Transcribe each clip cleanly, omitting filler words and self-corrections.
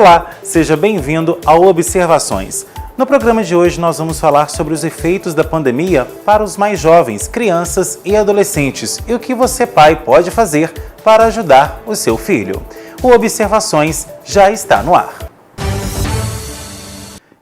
Olá, seja bem-vindo ao Observações. No programa de hoje nós vamos falar sobre os efeitos da pandemia para os mais jovens, crianças e adolescentes e o que você, pai, pode fazer para ajudar o seu filho. O Observações já está no ar.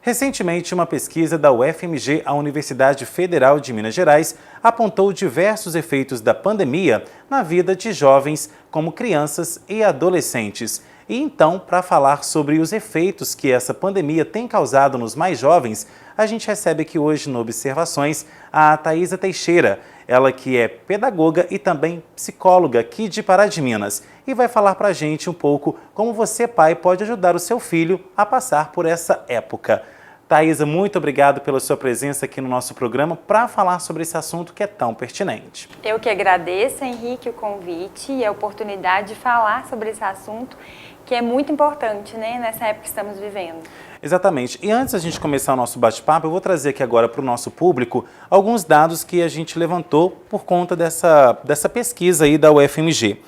Recentemente, uma pesquisa da UFMG, a Universidade Federal de Minas Gerais, apontou diversos efeitos da pandemia na vida de jovens, como crianças e adolescentes. E então, para falar sobre os efeitos que essa pandemia tem causado nos mais jovens, a gente recebe aqui hoje no Observações a Thaisa Teixeira, ela que é pedagoga e também psicóloga aqui de Pará de Minas, e vai falar para a gente um pouco como você, pai, pode ajudar o seu filho a passar por essa época. Thaisa, muito obrigado pela sua presença aqui no nosso programa para falar sobre esse assunto que é tão pertinente. Eu que agradeço, Henrique, o convite e a oportunidade de falar sobre esse assunto que é muito importante, né, nessa época que estamos vivendo. Exatamente. E antes da gente começar o nosso bate-papo, eu vou trazer aqui agora para o nosso público alguns dados que a gente levantou por conta dessa pesquisa aí da UFMG.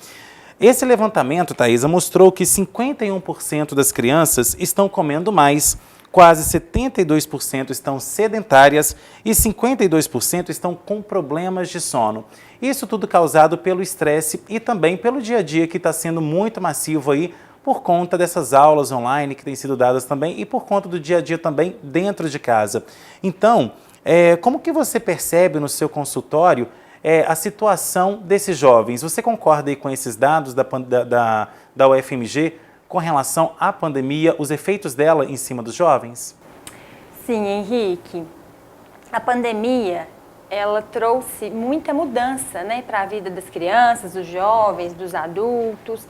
Esse levantamento, Thaisa, mostrou que 51% das crianças estão comendo mais, quase 72% estão sedentárias e 52% estão com problemas de sono. Isso tudo causado pelo estresse e também pelo dia a dia que está sendo muito massivo aí por conta dessas aulas online que têm sido dadas também e por conta do dia a dia também dentro de casa. Então, como que você percebe no seu consultório a situação desses jovens? Você concorda aí com esses dados da UFMG com relação à pandemia, os efeitos dela em cima dos jovens? Sim, Henrique. A pandemia, ela trouxe muita mudança, né, para a vida das crianças, dos jovens, dos adultos,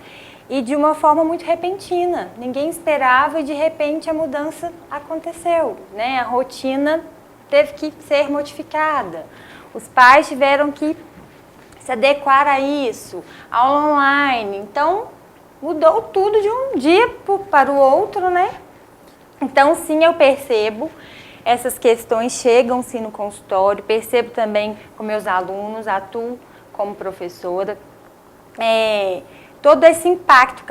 e de uma forma muito repentina. Ninguém esperava e de repente a mudança aconteceu, né? A rotina teve que ser modificada. Os pais tiveram que se adequar a isso, aula online. Então, mudou tudo de um dia para o outro, né? Então, sim, eu percebo essas questões, chegam sim no consultório, percebo também com meus alunos, atuo como professora. Todo esse impacto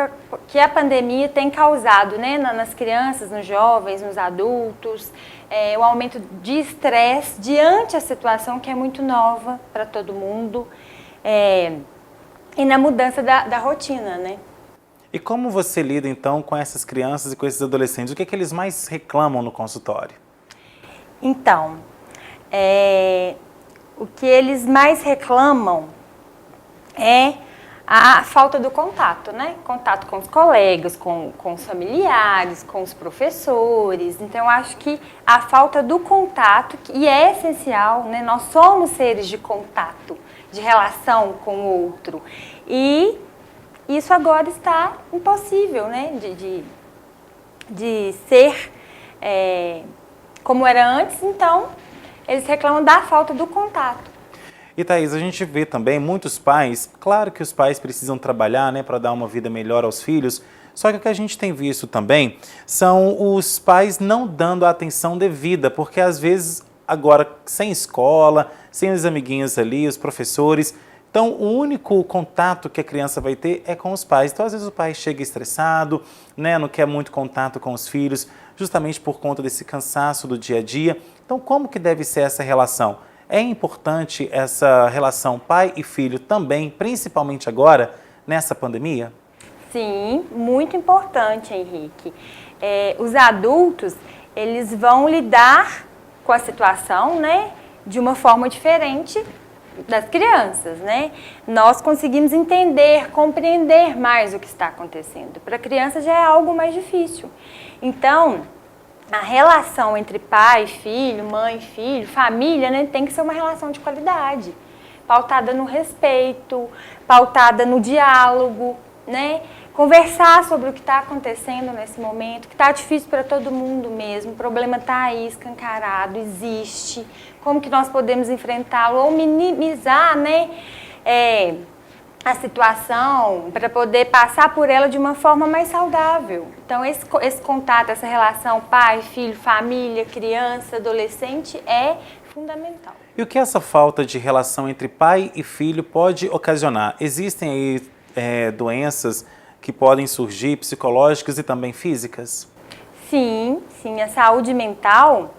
que a pandemia tem causado, né, nas crianças, nos jovens, nos adultos, o aumento de estresse diante da situação que é muito nova para todo mundo, e na mudança da rotina, né? E como você lida então com essas crianças e com esses adolescentes? O que é que eles mais reclamam no consultório? Então, o que eles mais reclamam é a falta do contato, né? Contato com os colegas, com os familiares, com os professores. Então, eu acho que a falta do contato, e é essencial, né? Nós somos seres de contato, de relação com o outro. E isso agora está impossível, né? De ser como era antes, então eles reclamam da falta do contato. E Thaís, a gente vê também muitos pais, claro que os pais precisam trabalhar, né, para dar uma vida melhor aos filhos, só que o que a gente tem visto também são os pais não dando a atenção devida, porque às vezes agora sem escola, sem os amiguinhos ali, os professores, então o único contato que a criança vai ter é com os pais. Então às vezes o pai chega estressado, né, não quer muito contato com os filhos, justamente por conta desse cansaço do dia a dia. Então como que deve ser essa relação? É importante essa relação pai e filho também, principalmente agora, nessa pandemia? Sim, muito importante, Henrique. Os adultos, eles vão lidar com a situação, né, de uma forma diferente das crianças, né? Nós conseguimos entender, compreender mais o que está acontecendo. Para a criança já é algo mais difícil. Então, a relação entre pai, filho, mãe, filho, família, né, tem que ser uma relação de qualidade, pautada no respeito, pautada no diálogo, né? Conversar sobre o que está acontecendo nesse momento, que está difícil para todo mundo mesmo, o problema está aí escancarado, existe, como que nós podemos enfrentá-lo ou minimizar, né, a situação para poder passar por ela de uma forma mais saudável. Então, esse contato, essa relação pai, filho, família, criança, adolescente é fundamental. E o que essa falta de relação entre pai e filho pode ocasionar? Existem aí doenças que podem surgir, psicológicas e também físicas? Sim, sim, a saúde mental,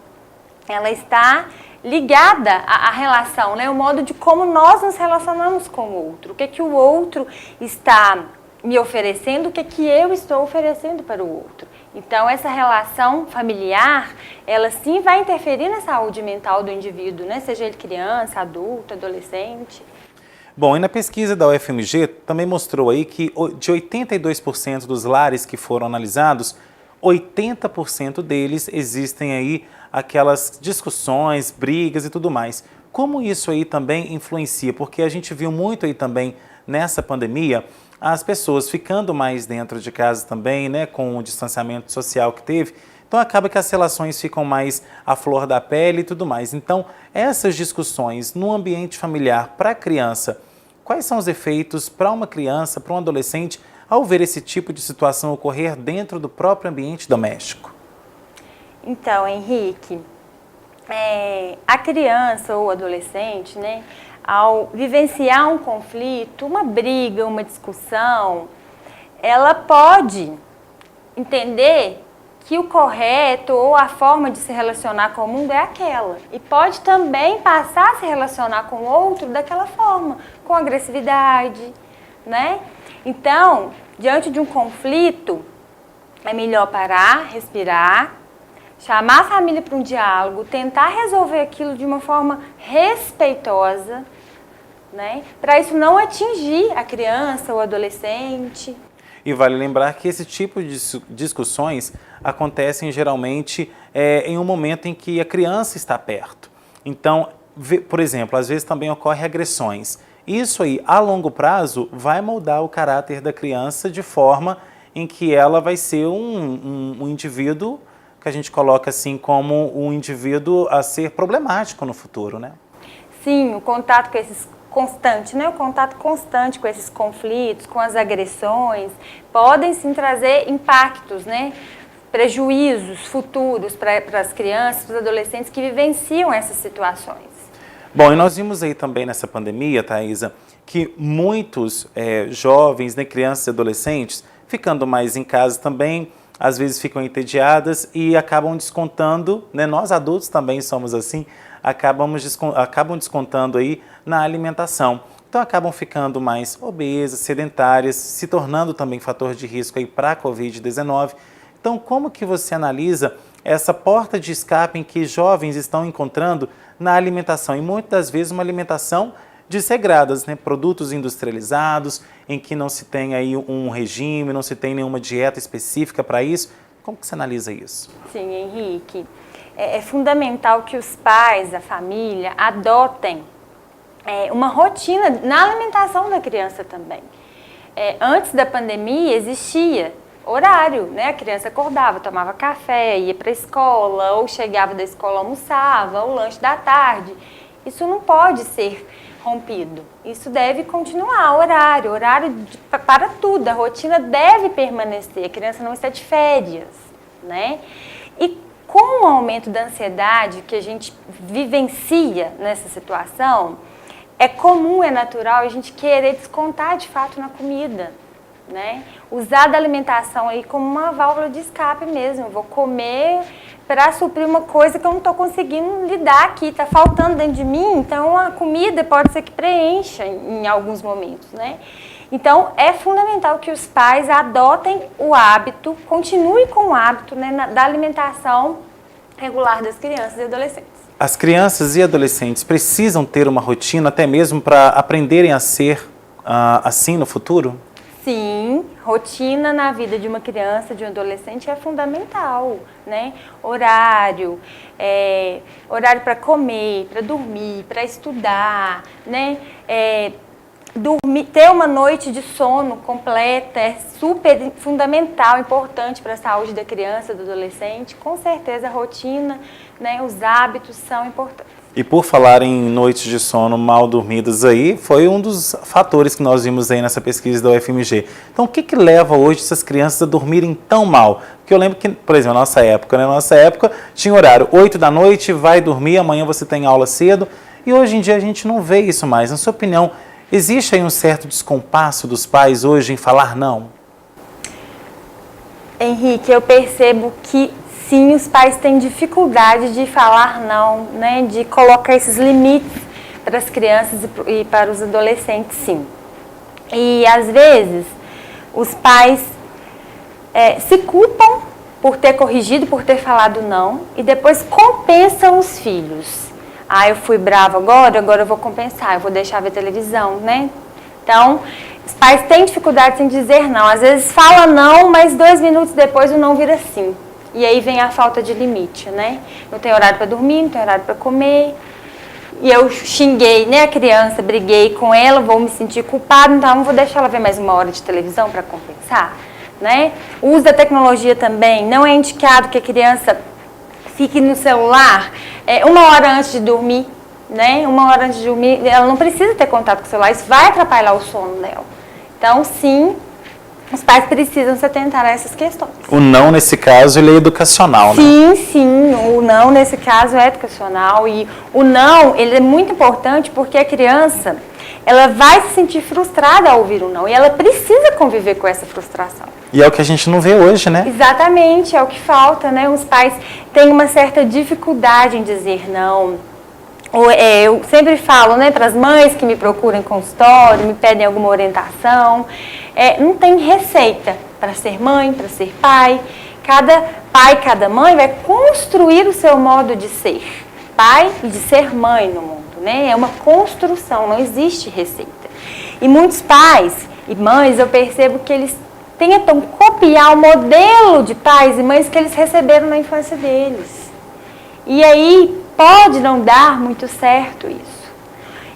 ela está ligada à relação, né? O modo de como nós nos relacionamos com o outro. O que o outro está me oferecendo, o que eu estou oferecendo para o outro. Então, essa relação familiar, ela sim vai interferir na saúde mental do indivíduo, né? Seja ele criança, adulto, adolescente. Bom, e na pesquisa da UFMG também mostrou aí que de 82% dos lares que foram analisados, 80% deles existem aí aquelas discussões, brigas e tudo mais. Como isso aí também influencia? Porque a gente viu muito aí também nessa pandemia as pessoas ficando mais dentro de casa também, né, com o distanciamento social que teve. Então acaba que as relações ficam mais à flor da pele e tudo mais. Então essas discussões no ambiente familiar para a criança, quais são os efeitos para uma criança, para um adolescente, ao ver esse tipo de situação ocorrer dentro do próprio ambiente doméstico? Então, Henrique, a criança ou adolescente, né, ao vivenciar um conflito, uma briga, uma discussão, ela pode entender que o correto ou a forma de se relacionar com o mundo é aquela. E pode também passar a se relacionar com o outro daquela forma, com agressividade, né? Então, diante de um conflito, é melhor parar, respirar, chamar a família para um diálogo, tentar resolver aquilo de uma forma respeitosa, né? Para isso não atingir a criança ou adolescente. E vale lembrar que esse tipo de discussões acontecem geralmente em um momento em que a criança está perto. Então, por exemplo, às vezes também ocorrem agressões. Isso aí, a longo prazo, vai moldar o caráter da criança de forma em que ela vai ser um indivíduo que a gente coloca assim como um indivíduo a ser problemático no futuro, né? Sim, o contato com esses constante, né? O contato constante com esses conflitos, com as agressões, podem sim trazer impactos, né? Prejuízos futuros para as crianças, para os adolescentes que vivenciam essas situações. Bom, e nós vimos aí também nessa pandemia, Thaisa, que muitos jovens, né, crianças e adolescentes, ficando mais em casa também, às vezes ficam entediadas e acabam descontando, né, nós adultos também somos assim, acabam descontando aí na alimentação. Então acabam ficando mais obesas, sedentárias, se tornando também fator de risco aí para a Covid-19. Então como que você analisa essa porta de escape em que jovens estão encontrando na alimentação? E muitas das vezes uma alimentação desregradas, né? Produtos industrializados, em que não se tem aí um regime, não se tem nenhuma dieta específica para isso. Como que você analisa isso? Sim, Henrique. É fundamental que os pais, a família, adotem uma rotina na alimentação da criança também. Antes da pandemia existia horário, né? A criança acordava, tomava café, ia para a escola, ou chegava da escola, almoçava, ou lanche da tarde. Isso não pode ser rompido. Isso deve continuar, horário para tudo. A rotina deve permanecer, a criança não está de férias, né? E com o aumento da ansiedade que a gente vivencia nessa situação, é comum, é natural a gente querer descontar de fato na comida, né? Usar da alimentação aí como uma válvula de escape mesmo. Eu vou comer para suprir uma coisa que eu não estou conseguindo lidar aqui, está faltando dentro de mim, então a comida pode ser que preencha em alguns momentos, né? Então é fundamental que os pais adotem o hábito, continuem com o hábito, né, da alimentação regular das crianças e adolescentes. As crianças e adolescentes precisam ter uma rotina até mesmo para aprenderem a ser assim no futuro? Sim, rotina na vida de uma criança, de um adolescente é fundamental, né? Horário para comer, para dormir, para estudar, né? Ter uma noite de sono completa é super fundamental, importante para a saúde da criança, do adolescente. Com certeza a rotina, né, os hábitos são importantes. E por falar em noites de sono mal dormidas aí, foi um dos fatores que nós vimos aí nessa pesquisa da UFMG. Então o que leva hoje essas crianças a dormirem tão mal? Porque eu lembro que, por exemplo, na nossa época, tinha horário, 8 da noite, vai dormir, amanhã você tem aula cedo. E hoje em dia a gente não vê isso mais. Na sua opinião, existe aí um certo descompasso dos pais hoje em falar não? Henrique, eu percebo que sim, os pais têm dificuldade de falar não, né? De colocar esses limites para as crianças e para os adolescentes, sim. E às vezes os pais se culpam por ter corrigido, por ter falado não, e depois compensam os filhos. Ah, eu fui bravo agora eu vou compensar, eu vou deixar ver televisão, né? Então, os pais têm dificuldade em dizer não. Às vezes fala não, mas 2 minutos depois o não vira sim. E aí vem a falta de limite, né? Não tem horário para dormir, não tem horário para comer. E eu xinguei, né, a criança, briguei com ela, vou me sentir culpada, então não vou deixar ela ver mais 1 hora de televisão para compensar, né? O uso da tecnologia também, não é indicado que a criança fique no celular 1 hora antes de dormir, né? 1 hora antes de dormir, ela não precisa ter contato com o celular, isso vai atrapalhar o sono dela. Então, sim, os pais precisam se atentar a essas questões. O não, nesse caso, ele é educacional, né? Sim, sim, o não, nesse caso, é educacional. E o não, ele é muito importante porque a criança, ela vai se sentir frustrada ao ouvir o não. E ela precisa conviver com essa frustração. E é o que a gente não vê hoje, né? Exatamente, é o que falta, né? Os pais têm uma certa dificuldade em dizer não. Eu sempre falo, né, para as mães que me procuram em consultório, me pedem alguma orientação, não tem receita para ser mãe, para ser pai. Cada pai, cada mãe vai construir o seu modo de ser pai e de ser mãe no mundo, né? É uma construção, não existe receita. E muitos pais e mães, eu percebo que eles tentam copiar o modelo de pais e mães que eles receberam na infância deles. E aí pode não dar muito certo isso.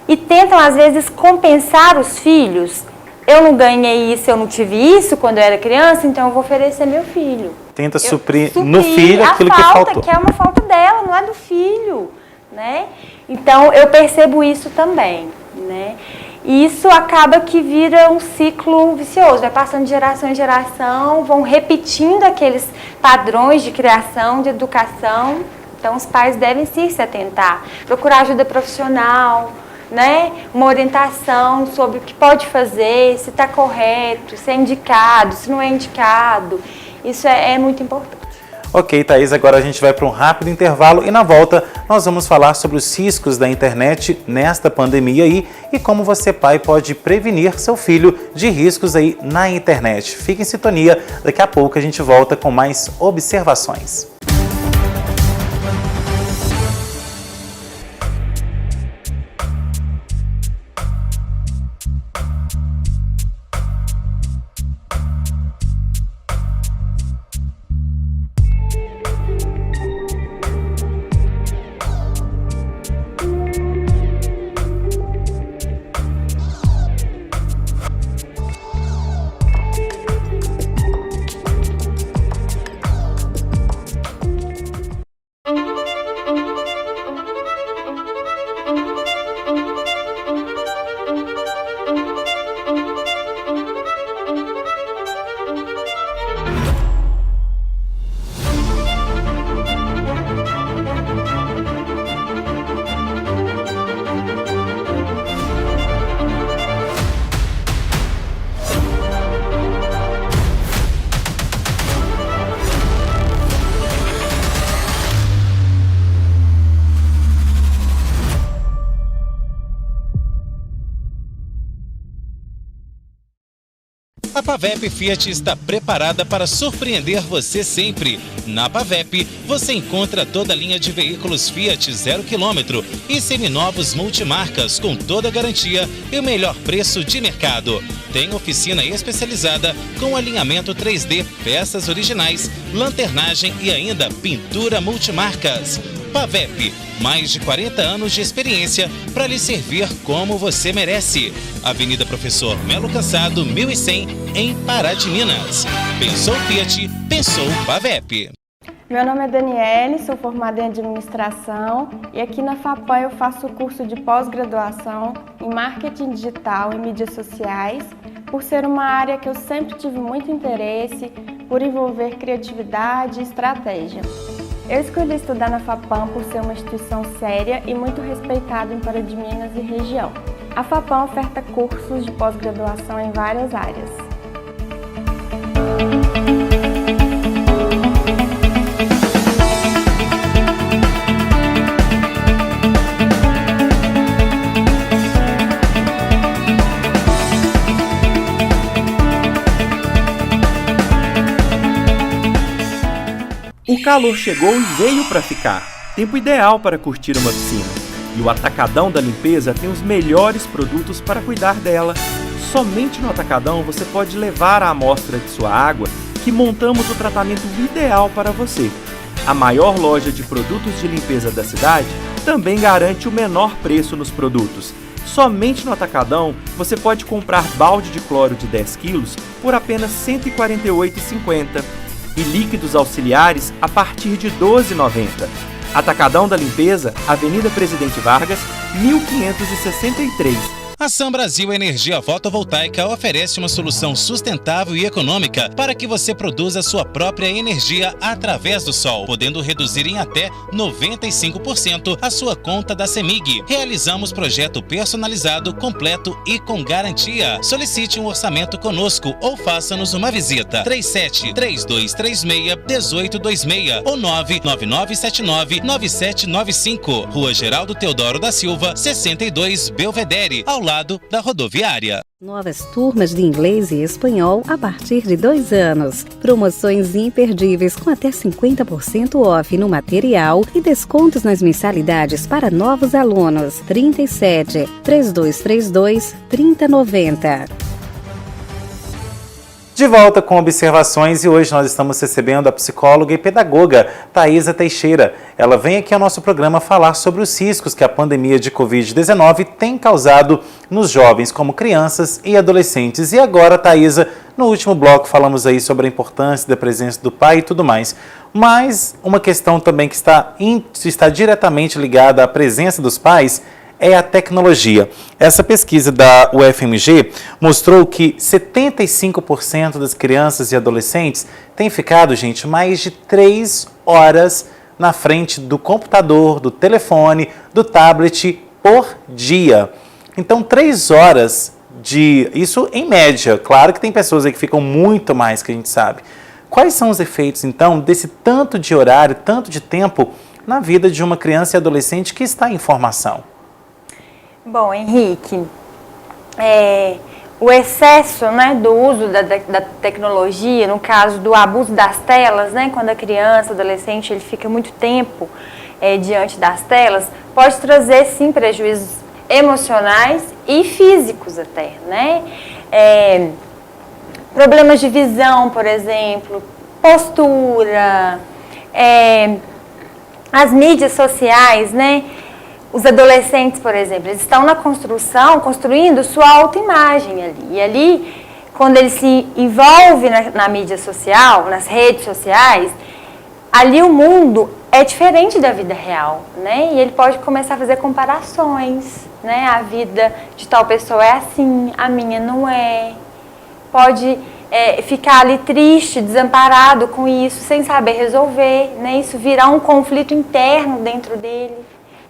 E tentam, às vezes, compensar os filhos. Eu não ganhei isso, eu não tive isso quando eu era criança, então eu vou oferecer meu filho. Tenta suprir no filho aquilo que faltou. Que é uma falta dela, não é do filho, né? Então, eu percebo isso também, né? E isso acaba que vira um ciclo vicioso, vai passando de geração em geração, vão repetindo aqueles padrões de criação, de educação. Então, os pais devem sim se atentar, procurar ajuda profissional, né? Uma orientação sobre o que pode fazer, se está correto, se é indicado, se não é indicado. Isso é muito importante. Ok, Thaís, agora a gente vai para um rápido intervalo e na volta nós vamos falar sobre os riscos da internet nesta pandemia aí e como você, pai, pode prevenir seu filho de riscos aí na internet. Fique em sintonia, daqui a pouco a gente volta com mais observações. A Pavep Fiat está preparada para surpreender você sempre. Na Pavep, você encontra toda a linha de veículos Fiat 0 km e seminovos multimarcas com toda a garantia e o melhor preço de mercado. Tem oficina especializada com alinhamento 3D, peças originais, lanternagem e ainda pintura multimarcas. Pavep, mais de 40 anos de experiência para lhe servir como você merece. Avenida Professor Melo Cansado, 1100, em Pará de Minas. Pensou Fiat, pensou Pavep. Meu nome é Daniele, sou formada em administração e aqui na FAPAM eu faço o curso de pós-graduação em marketing digital e mídias sociais, por ser uma área que eu sempre tive muito interesse, por envolver criatividade e estratégia. Eu escolhi estudar na FAPAM por ser uma instituição séria e muito respeitada em Pará de Minas e região. A FAPAM oferta cursos de pós-graduação em várias áreas. calor chegou e veio para ficar. Tempo ideal para curtir uma piscina. E o Atacadão da Limpeza tem os melhores produtos para cuidar dela. Somente no Atacadão você pode levar a amostra de sua água, que montamos o tratamento ideal para você. A maior loja de produtos de limpeza da cidade também garante o menor preço nos produtos. Somente no Atacadão você pode comprar balde de cloro de 10 quilos por apenas R$ 148,50 e líquidos auxiliares a partir de R$ 12,90. Atacadão da Limpeza, Avenida Presidente Vargas, 1563. A Sam Brasil Energia Fotovoltaica oferece uma solução sustentável e econômica para que você produza sua própria energia através do sol, podendo reduzir em até 95% a sua conta da CEMIG. Realizamos projeto personalizado, completo e com garantia. Solicite um orçamento conosco ou faça-nos uma visita. 37-3236-1826 ou 99979-9795. Rua Geraldo Teodoro da Silva, 62, Belvedere, ao lado da rodoviária. Novas turmas de inglês e espanhol a partir de 2 anos. Promoções imperdíveis com até 50% off no material e descontos nas mensalidades para novos alunos. 37 3232 3090. De volta com observações e hoje nós estamos recebendo a psicóloga e pedagoga Thaisa Teixeira. Ela vem aqui ao nosso programa falar sobre os riscos que a pandemia de Covid-19 tem causado nos jovens, como crianças e adolescentes. E agora, Thaisa, no último bloco falamos aí sobre a importância da presença do pai e tudo mais. Mas uma questão também que está diretamente ligada à presença dos pais é a tecnologia. Essa pesquisa da UFMG mostrou que 75% das crianças e adolescentes têm ficado, gente, mais de 3 horas na frente do computador, do telefone, do tablet por dia. Então, 3 horas isso em média. Claro que tem pessoas aí que ficam muito mais, que a gente sabe. Quais são os efeitos, então, desse tanto de horário, tanto de tempo na vida de uma criança e adolescente que está em formação? Bom, Henrique, o excesso, né, do uso da tecnologia, no caso do abuso das telas, né, quando a criança, adolescente, ele fica muito tempo diante das telas, pode trazer, sim, prejuízos emocionais e físicos até, né? Problemas de visão, por exemplo, postura, as mídias sociais, né? Os adolescentes, por exemplo, eles estão na construindo sua autoimagem ali. E ali, quando ele se envolve na mídia social, nas redes sociais, ali o mundo é diferente da vida real, né? E ele pode começar a fazer comparações, né? A vida de tal pessoa é assim, a minha não é. Pode ficar ali triste, desamparado com isso, sem saber resolver, né? Isso virar um conflito interno dentro dele.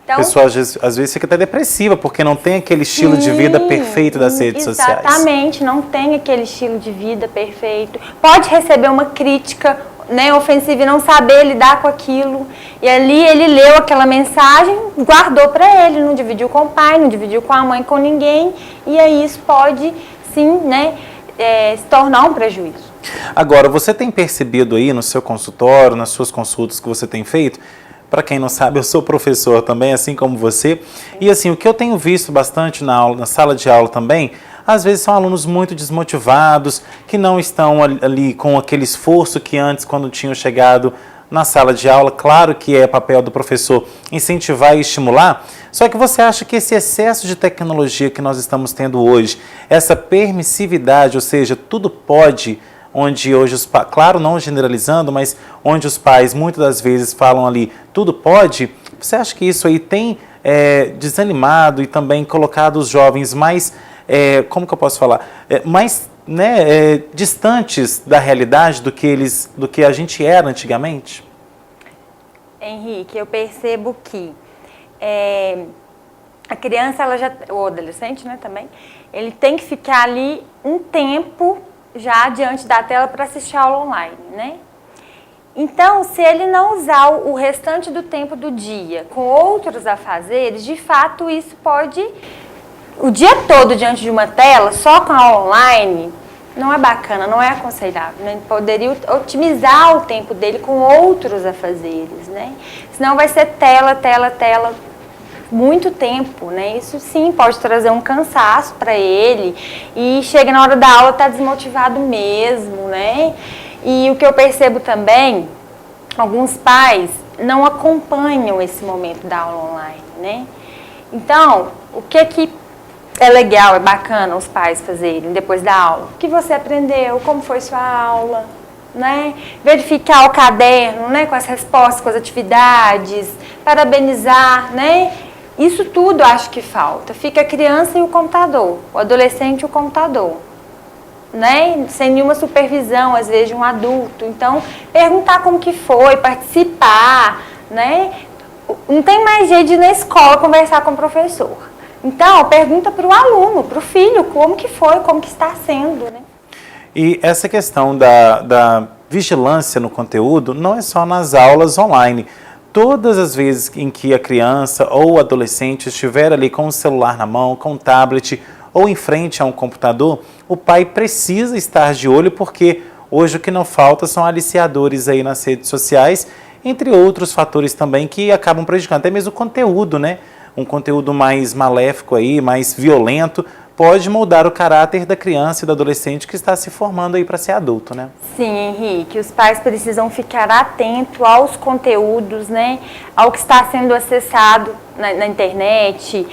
Então, a pessoa às vezes fica até depressiva, porque não tem aquele estilo de vida perfeito das redes sociais. Exatamente, não tem aquele estilo de vida perfeito. Pode receber uma crítica, né, ofensiva e não saber lidar com aquilo. E ali ele leu aquela mensagem, guardou para ele, não dividiu com o pai, não dividiu com a mãe, com ninguém. E aí isso pode, sim, né, se tornar um prejuízo. Agora, você tem percebido aí no seu consultório, nas suas consultas que você tem feito? Para quem não sabe, eu sou professor também, assim como você. E assim, o que eu tenho visto bastante na sala de aula também, às vezes são alunos muito desmotivados, que não estão ali com aquele esforço que antes, quando tinham chegado na sala de aula. Claro que é papel do professor incentivar e estimular, só que você acha que esse excesso de tecnologia que nós estamos tendo hoje, essa permissividade, ou seja, tudo pode, onde hoje os pais, claro, não generalizando, mas onde os pais muitas das vezes falam ali, tudo pode, você acha que isso aí tem desanimado e também colocado os jovens mais, como que eu posso falar, mais distantes da realidade do que a gente era antigamente? Henrique, eu percebo que a criança, o adolescente, né, também, ele tem que ficar ali um tempo já diante da tela para assistir a aula online, né? Então, se ele não usar o restante do tempo do dia com outros afazeres, de fato isso pode, o dia todo diante de uma tela, só com a aula online, Não é bacana, não é aconselhável, né? Ele poderia otimizar o tempo dele com outros afazeres, né? Senão vai ser tela, muito tempo, né? Isso sim pode trazer um cansaço para ele e chega na hora da aula tá desmotivado mesmo, né? E o que eu percebo também, alguns pais não acompanham esse momento da aula online, né? Então, o que é legal, é bacana os pais fazerem depois da aula? O que você aprendeu? Como foi sua aula? Né? Verificar o caderno, né? Com as respostas, com as atividades, parabenizar, né? Isso tudo acho que falta. Fica a criança e o computador, o adolescente e o computador, né? Sem nenhuma supervisão, às vezes, de um adulto. Então, perguntar como que foi, participar, né? Não tem mais jeito de ir na escola conversar com o professor. Então, pergunta para o aluno, para o filho, como que foi, como que está sendo, né? E essa questão da vigilância no conteúdo não é só nas aulas online. Todas as vezes em que a criança ou o adolescente estiver ali com o celular na mão, com o tablet ou em frente a um computador, o pai precisa estar de olho, porque hoje o que não falta são aliciadores aí nas redes sociais, entre outros fatores também que acabam prejudicando, até mesmo o conteúdo, né? Um conteúdo mais maléfico aí, mais violento, pode moldar o caráter da criança e do adolescente que está se formando aí para ser adulto, né? Sim, Henrique, os pais precisam ficar atentos aos conteúdos, né? Ao que está sendo acessado na internet,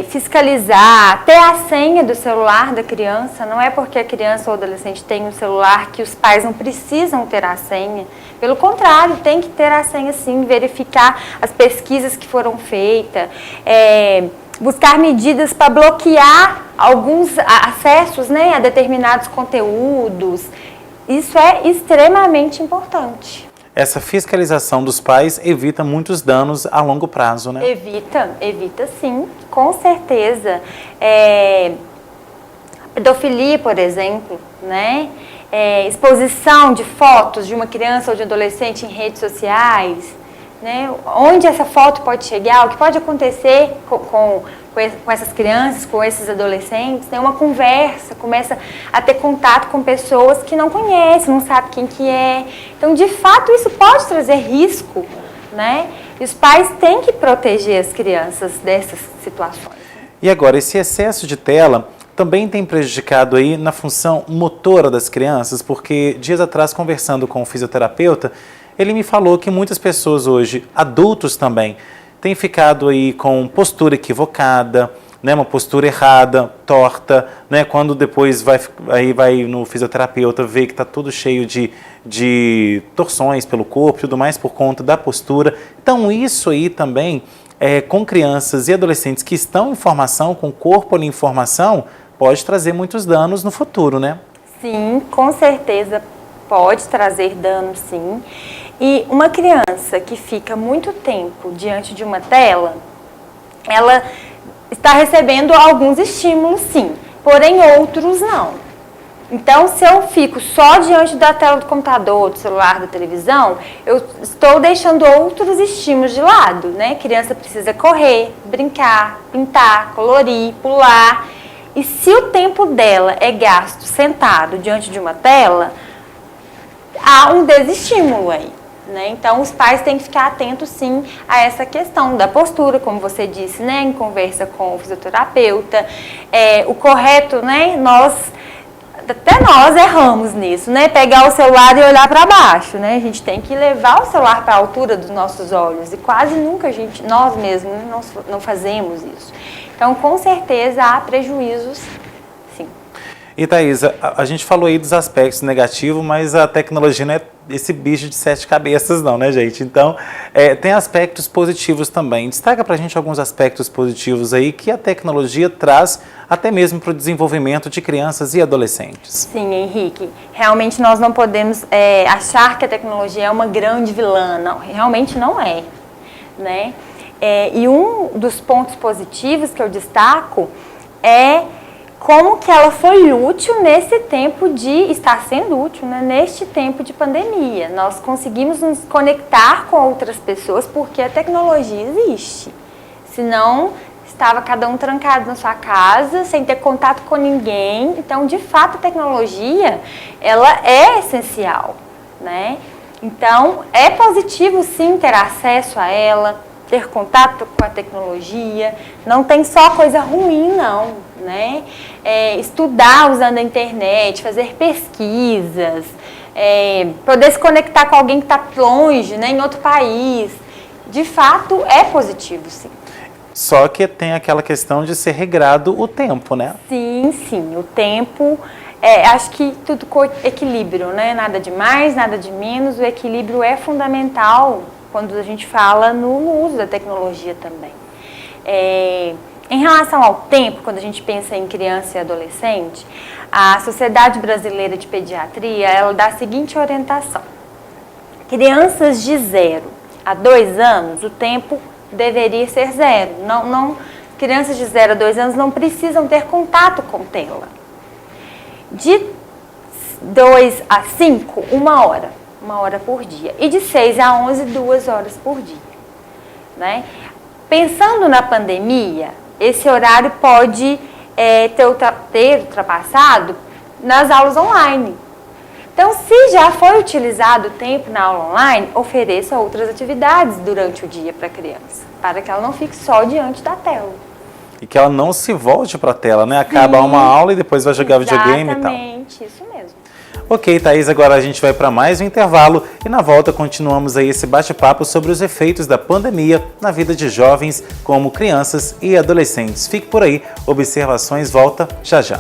fiscalizar, ter a senha do celular da criança. Não é porque a criança ou adolescente tem um celular que os pais não precisam ter a senha. Pelo contrário, tem que ter a senha sim, verificar as pesquisas que foram feitas, buscar medidas para bloquear alguns acessos, né, a determinados conteúdos. Isso é extremamente importante. Essa fiscalização dos pais evita muitos danos a longo prazo, né? Evita sim, com certeza. Pedofilia, por exemplo, né? Exposição de fotos de uma criança ou de um adolescente em redes sociais, né? Onde essa foto pode chegar, o que pode acontecer com essas crianças, com esses adolescentes, né? Uma conversa, começa a ter contato com pessoas que não conhecem, não sabe quem que é. Então, de fato, isso pode trazer risco, né? E os pais têm que proteger as crianças dessas situações. E agora, esse excesso de tela também tem prejudicado aí na função motora das crianças, porque dias atrás, conversando com um fisioterapeuta, ele me falou que muitas pessoas hoje, adultos também, têm ficado aí com postura equivocada, né, uma postura errada, torta, né, quando depois vai no fisioterapeuta ver que está tudo cheio de torções pelo corpo e tudo mais por conta da postura. Então isso aí também, com crianças e adolescentes que estão em formação, com o corpo ali em formação, pode trazer muitos danos no futuro, né? Sim, com certeza pode trazer danos, sim. E uma criança que fica muito tempo diante de uma tela, ela está recebendo alguns estímulos, sim, porém outros não. Então, se eu fico só diante da tela do computador, do celular, da televisão, eu estou deixando outros estímulos de lado, né? A criança precisa correr, brincar, pintar, colorir, pular. E se o tempo dela é gasto sentado diante de uma tela, há um desestímulo aí, né? Então, os pais têm que ficar atentos, sim, a essa questão da postura, como você disse, né? Em conversa com o fisioterapeuta. O correto, né? Até nós erramos nisso, né? Pegar o celular e olhar para baixo, né? A gente tem que levar o celular para a altura dos nossos olhos e quase nunca nós mesmos, né, não fazemos isso. Então, com certeza, há prejuízos, sim. E, Thaisa, a gente falou aí dos aspectos negativos, mas a tecnologia não é esse bicho de 7 cabeças não, né, gente? Então, tem aspectos positivos também. Destaca pra gente alguns aspectos positivos aí que a tecnologia traz até mesmo para o desenvolvimento de crianças e adolescentes. Sim, Henrique. Realmente nós não podemos achar que a tecnologia é uma grande vilã. Não, realmente não é, né? E um dos pontos positivos que eu destaco é como que ela foi útil nesse tempo está sendo útil, né, neste tempo de pandemia. Nós conseguimos nos conectar com outras pessoas porque a tecnologia existe. Senão, estava cada um trancado na sua casa, sem ter contato com ninguém. Então, de fato, a tecnologia, ela é essencial, né? Então, é positivo sim ter acesso a ela, ter contato com a tecnologia. Não tem só coisa ruim, não, né? Estudar usando a internet, fazer pesquisas, poder se conectar com alguém que está longe, né, em outro país. De fato, é positivo, sim. Só que tem aquela questão de ser regrado o tempo, né? Sim, sim. O tempo, acho que tudo com equilíbrio, né? Nada de mais, nada de menos. O equilíbrio é fundamental quando a gente fala no uso da tecnologia também. Em relação ao tempo, quando a gente pensa em criança e adolescente, a Sociedade Brasileira de Pediatria, ela dá a seguinte orientação. Crianças de 0 a 2 anos, o tempo deveria ser 0. Crianças de 0 a 2 anos não precisam ter contato com tela. De 2 a 5, 1 hora por dia. E de 6 a 11, 2 horas por dia. Né? Pensando na pandemia, esse horário pode ter ultrapassado nas aulas online. Então, se já foi utilizado o tempo na aula online, ofereça outras atividades durante o dia para a criança, para que ela não fique só diante da tela. E que ela não se volte para a tela, né? Acaba uma aula e depois vai jogar videogame e tal. Exatamente, isso mesmo. Ok, Thaís, agora a gente vai para mais um intervalo e na volta continuamos aí esse bate-papo sobre os efeitos da pandemia na vida de jovens como crianças e adolescentes. Fique por aí, Observações volta já já.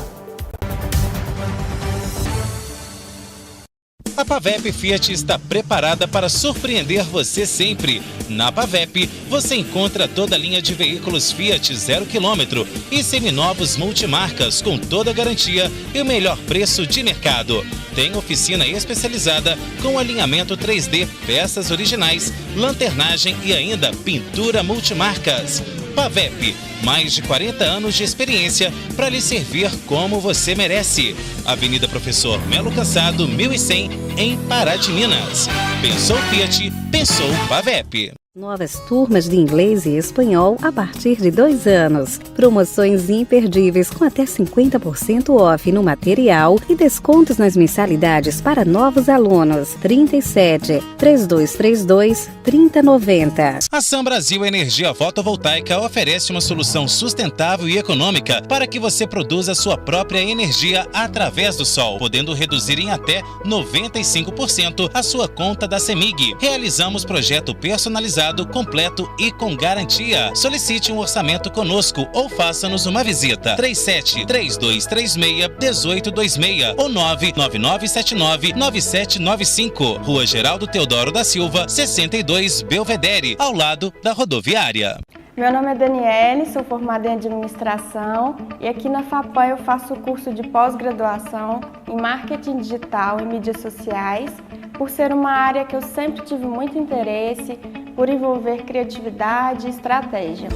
A Pavep Fiat está preparada para surpreender você sempre. Na Pavep, você encontra toda a linha de veículos Fiat 0 km e seminovos multimarcas com toda a garantia e o melhor preço de mercado. Tem oficina especializada com alinhamento 3D, peças originais, lanternagem e ainda pintura multimarcas. Pavep, mais de 40 anos de experiência para lhe servir como você merece. Avenida Professor Melo Cansado, 1100, em Pará de Minas. Pensou Fiat, pensou Pavep. Novas turmas de inglês e espanhol a partir de 2 anos. Promoções imperdíveis com até 50% off no material e descontos nas mensalidades para novos alunos. 37 3232 3090. A Sam Brasil Energia Fotovoltaica oferece uma solução sustentável e econômica para que você produza sua própria energia através do sol, podendo reduzir em até 95% a sua conta da CEMIG. Realizamos projeto personalizado, completo e com garantia. Solicite um orçamento conosco ou faça-nos uma visita. 37 3236 1826 ou 99979 9795. Rua Geraldo Teodoro da Silva, 62, Belvedere, ao lado da rodoviária. Meu nome é Daniele, sou formada em administração e aqui na FAPAM eu faço o curso de pós-graduação em marketing digital e mídias sociais, por ser uma área que eu sempre tive muito interesse, por envolver criatividade e estratégia.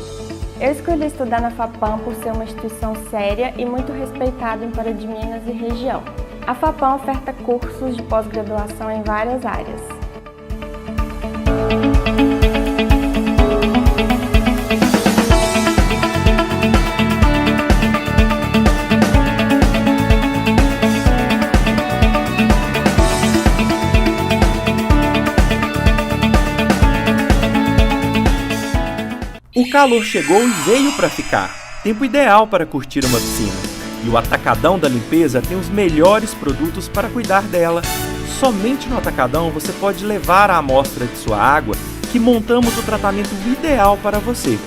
Eu escolhi estudar na FAPAM por ser uma instituição séria e muito respeitada em Pará de Minas e região. A FAPAM oferta cursos de pós-graduação em várias áreas. O calor chegou e veio para ficar. Tempo ideal para curtir uma piscina. E o Atacadão da Limpeza tem os melhores produtos para cuidar dela. Somente no Atacadão você pode levar a amostra de sua água que montamos o tratamento ideal para você.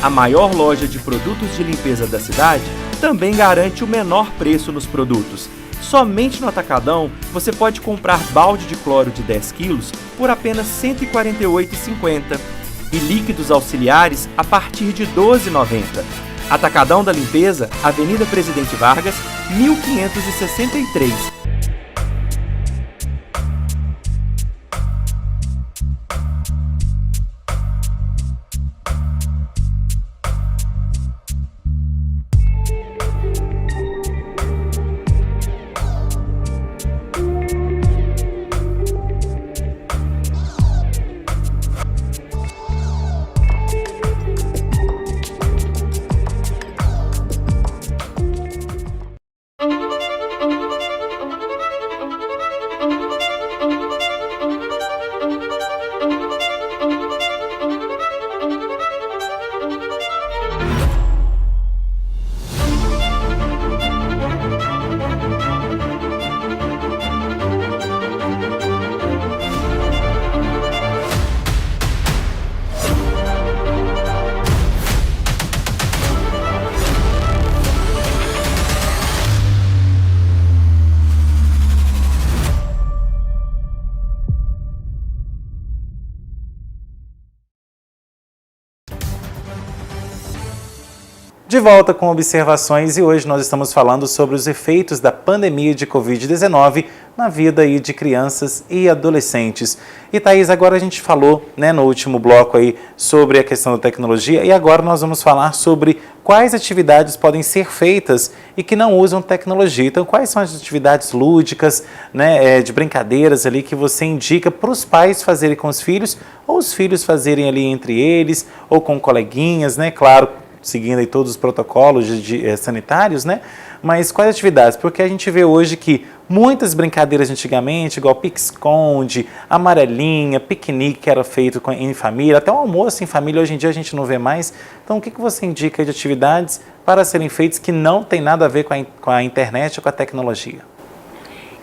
A maior loja de produtos de limpeza da cidade também garante o menor preço nos produtos. Somente no Atacadão você pode comprar balde de cloro de 10 kg por apenas R$ 148,50. E líquidos auxiliares a partir de R$ 12,90. Atacadão da Limpeza, Avenida Presidente Vargas, 1563. De volta com observações e hoje nós estamos falando sobre os efeitos da pandemia de Covid-19 na vida aí de crianças e adolescentes. E Thaís, agora a gente falou, né, no último bloco aí sobre a questão da tecnologia e agora nós vamos falar sobre quais atividades podem ser feitas e que não usam tecnologia. Então, quais são as atividades lúdicas, né, de brincadeiras ali que você indica para os pais fazerem com os filhos ou os filhos fazerem ali entre eles ou com coleguinhas, né, claro, seguindo aí todos os protocolos sanitários, né? Mas quais atividades? Porque a gente vê hoje que muitas brincadeiras antigamente, igual pique-esconde, amarelinha, piquenique que era feito em família, até o almoço em família, hoje em dia a gente não vê mais. Então, o que você indica de atividades para serem feitas que não tem nada a ver com a internet ou com a tecnologia?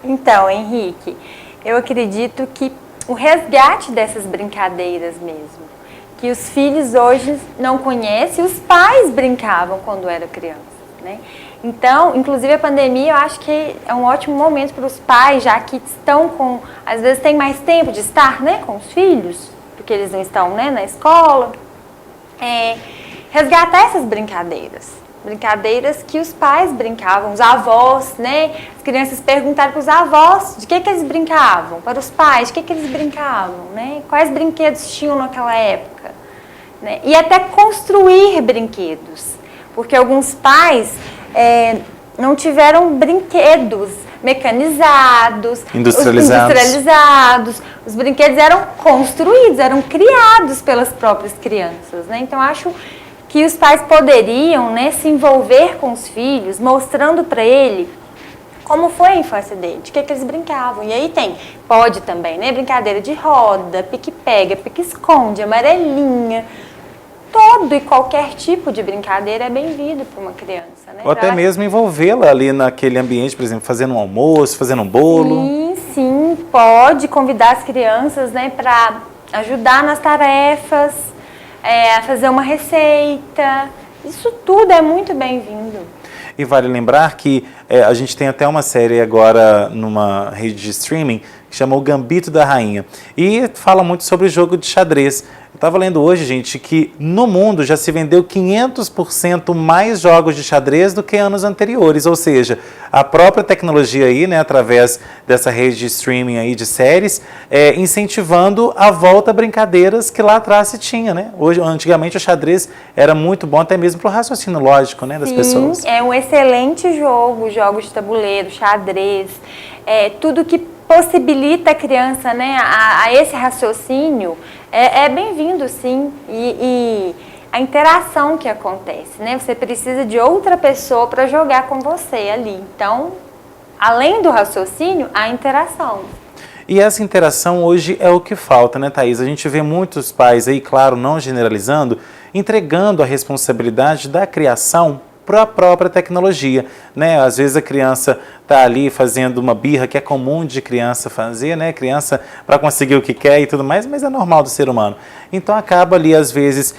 Então, Henrique, eu acredito que o resgate dessas brincadeiras mesmo, que os filhos hoje não conhecem, os pais brincavam quando eram crianças, né? Então, inclusive a pandemia, eu acho que é um ótimo momento para os pais, já que estão com, às vezes tem mais tempo de estar, né, com os filhos, porque eles não estão, né, na escola, resgatar essas brincadeiras que os pais brincavam, os avós, né? As crianças perguntaram para os avós de que eles brincavam, para os pais, de que eles brincavam, né? Quais brinquedos tinham naquela época, né? E até construir brinquedos, porque alguns pais não tiveram brinquedos mecanizados, industrializados. Os brinquedos eram construídos, eram criados pelas próprias crianças, né? Então, acho que os pais poderiam, né, se envolver com os filhos, mostrando para ele como foi a infância dele, de que eles brincavam. E aí pode também, né, brincadeira de roda, pique-pega, pique-esconde, amarelinha. Todo e qualquer tipo de brincadeira é bem-vindo para uma criança, né? Ou até mesmo envolvê-la ali naquele ambiente, por exemplo, fazendo um almoço, fazendo um bolo. Sim, pode convidar as crianças, né, para ajudar nas tarefas, a fazer uma receita. Isso tudo é muito bem-vindo. E vale lembrar que a gente tem até uma série agora numa rede de streaming que chama O Gambito da Rainha. E fala muito sobre o jogo de xadrez. Eu estava lendo hoje, gente, que no mundo já se vendeu 500% mais jogos de xadrez do que anos anteriores. Ou seja, a própria tecnologia aí, né, através dessa rede de streaming aí de séries, incentivando a volta a brincadeiras que lá atrás se tinha, né? Hoje, antigamente o xadrez era muito bom até mesmo para o raciocínio lógico, né, das pessoas. É um excelente jogo, jogos de tabuleiro, xadrez, tudo que possibilita a criança, né, a esse raciocínio é bem-vindo, sim, e a interação que acontece, né? Você precisa de outra pessoa para jogar com você ali. Então, além do raciocínio, a interação. E essa interação hoje é o que falta, né, Thaís? A gente vê muitos pais aí, claro, não generalizando, entregando a responsabilidade da criação para a própria tecnologia, né? Às vezes a criança está ali fazendo uma birra que é comum de criança fazer, né? Criança para conseguir o que quer e tudo mais, mas é normal do ser humano. Então acaba ali às vezes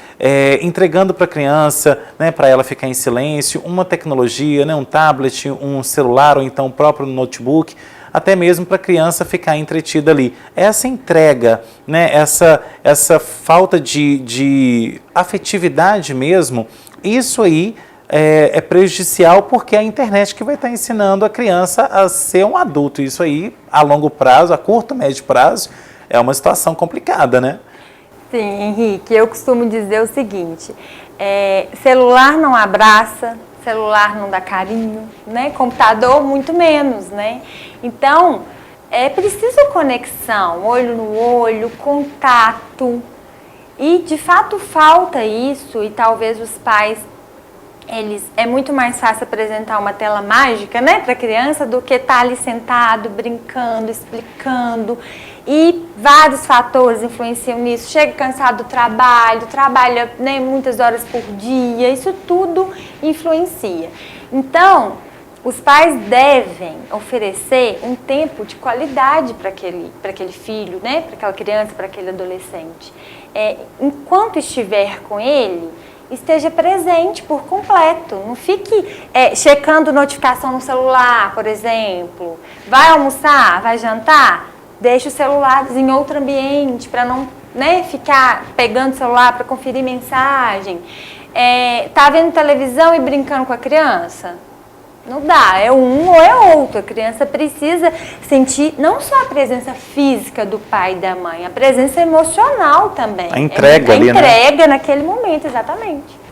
entregando para a criança, né? Para ela ficar em silêncio, uma tecnologia, né? Um tablet, um celular ou então o próprio notebook, até mesmo para a criança ficar entretida ali. Essa entrega, né? Essa falta de afetividade mesmo, isso aí é prejudicial porque é a internet que vai estar ensinando a criança a ser um adulto. Isso aí, a longo prazo, a curto, médio prazo, é uma situação complicada, né? Sim, Henrique, eu costumo dizer o seguinte, celular não abraça, celular não dá carinho, né? Computador muito menos, né? Então, é preciso conexão, olho no olho, contato. E, de fato, falta isso e talvez os pais... é muito mais fácil apresentar uma tela mágica, né, para a criança do que estar ali sentado, brincando, explicando. E vários fatores influenciam nisso. Chega cansado do trabalho, trabalha, né, muitas horas por dia, isso tudo influencia. Então, os pais devem oferecer um tempo de qualidade para aquele filho, né, para aquela criança, para aquele adolescente. Enquanto estiver com ele, esteja presente por completo. Não fique checando notificação no celular, por exemplo. Vai almoçar, vai jantar? Deixa o celular em outro ambiente para não, né, ficar pegando o celular para conferir mensagem. tá vendo televisão e brincando com a criança? Não dá, é um ou é outro. A criança precisa sentir não só a presença física do pai e da mãe, a presença emocional também. A entrega ali, né? A entrega naquele momento, exatamente.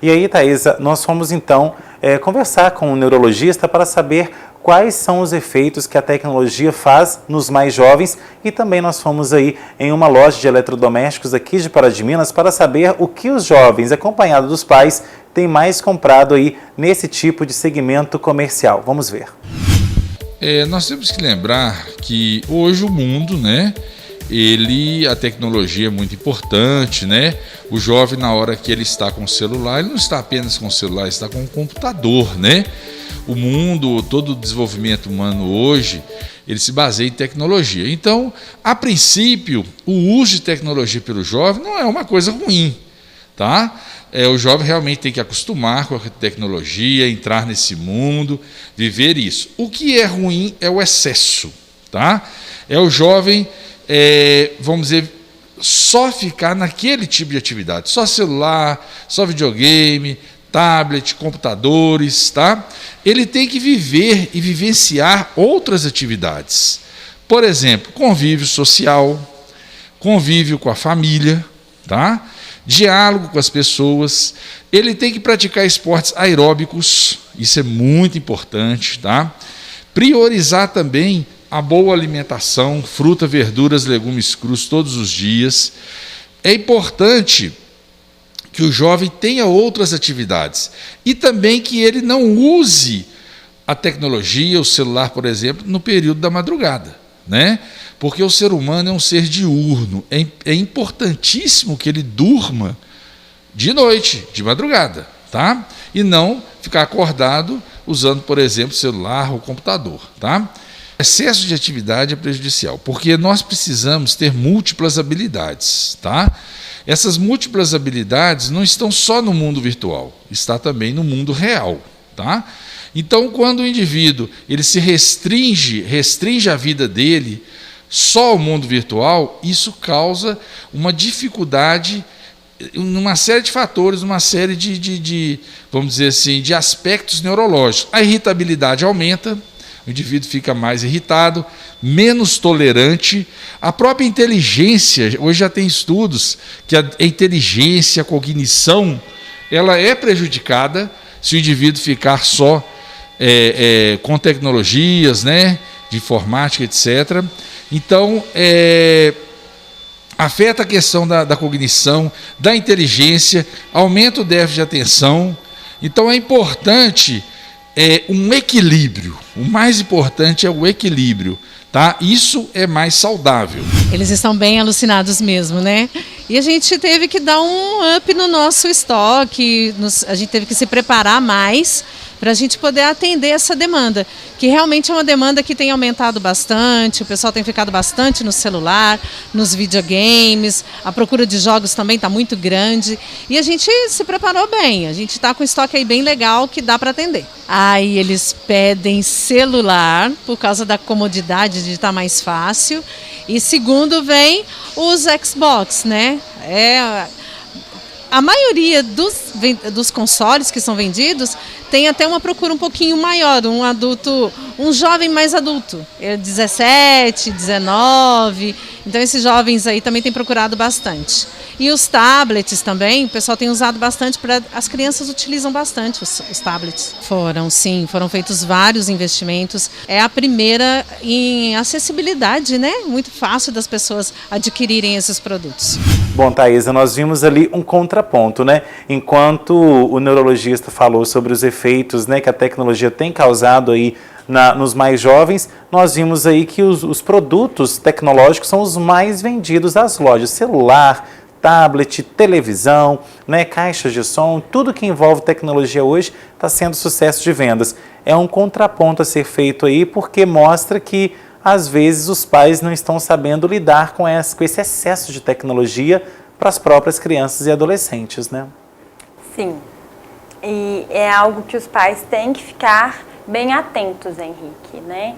E aí, Thaisa, nós fomos então conversar com um neurologista para saber quais são os efeitos que a tecnologia faz nos mais jovens, e também nós fomos aí em uma loja de eletrodomésticos aqui de Pará de Minas para saber o que os jovens, acompanhados dos pais, têm mais comprado aí nesse tipo de segmento comercial. Vamos ver. Nós temos que lembrar que hoje o mundo, né, a tecnologia é muito importante, né? O jovem, na hora que ele está com o celular, ele não está apenas com o celular, ele está com o computador, né? O mundo, todo o desenvolvimento humano hoje, ele se baseia em tecnologia. Então, a princípio, o uso de tecnologia pelo jovem não é uma coisa ruim, tá? O jovem realmente tem que acostumar com a tecnologia, entrar nesse mundo, viver isso. O que é ruim é o excesso, tá? É o jovem, vamos dizer, só ficar naquele tipo de atividade, só celular, só videogame, tablet, computadores, tá? Ele tem que viver e vivenciar outras atividades. Por exemplo, convívio social, convívio com a família, tá? Diálogo com as pessoas. Ele tem que praticar esportes aeróbicos, isso é muito importante, tá? Priorizar também a boa alimentação, fruta, verduras, legumes crus todos os dias. É importante que o jovem tenha outras atividades e também que ele não use a tecnologia, o celular, por exemplo, no período da madrugada, né? Porque o ser humano é um ser diurno, é importantíssimo que ele durma de noite, de madrugada, tá? E não ficar acordado usando, por exemplo, celular ou computador, tá? Excesso de atividade é prejudicial, porque nós precisamos ter múltiplas habilidades, tá? Essas múltiplas habilidades não estão só no mundo virtual, está também no mundo real, tá? Então, quando o indivíduo ele se restringe a vida dele só ao mundo virtual, isso causa uma dificuldade numa série de fatores, uma série de vamos dizer assim, de aspectos neurológicos. A irritabilidade aumenta, o indivíduo fica mais irritado, menos tolerante. A própria inteligência, hoje já tem estudos que a inteligência, a cognição, ela é prejudicada se o indivíduo ficar só com tecnologias, né, de informática, etc. Então, afeta a questão da cognição, da inteligência, aumenta o déficit de atenção. Então, é importante um equilíbrio. O mais importante é o equilíbrio, tá? Isso é mais saudável. Eles estão bem alucinados mesmo, né? E a gente teve que dar um up no nosso estoque, a gente teve que se preparar mais para a gente poder atender essa demanda, que realmente é uma demanda que tem aumentado bastante, o pessoal tem ficado bastante no celular, nos videogames, a procura de jogos também está muito grande, e a gente se preparou bem, a gente está com estoque aí bem legal que dá para atender. Aí eles pedem celular, por causa da comodidade de estar mais fácil, e segundo vem os Xbox, né? A maioria dos consoles que são vendidos tem até uma procura um pouquinho maior, um jovem mais adulto, 17, 19, então esses jovens aí também têm procurado bastante. E os tablets também, o pessoal tem usado bastante, as crianças utilizam bastante os tablets. Foram feitos vários investimentos. É a primeira em acessibilidade, né? Muito fácil das pessoas adquirirem esses produtos. Bom, Thaisa, nós vimos ali um contraponto, né? Enquanto o neurologista falou sobre os efeitos, né, que a tecnologia tem causado aí nos mais jovens, nós vimos aí que os produtos tecnológicos são os mais vendidos das lojas. Celular, tablet, televisão, né, caixas de som, tudo que envolve tecnologia hoje está sendo sucesso de vendas. É um contraponto a ser feito aí, porque mostra que, às vezes, os pais não estão sabendo lidar com esse excesso de tecnologia para as próprias crianças e adolescentes, né? Sim, e é algo que os pais têm que ficar bem atentos, Henrique, né?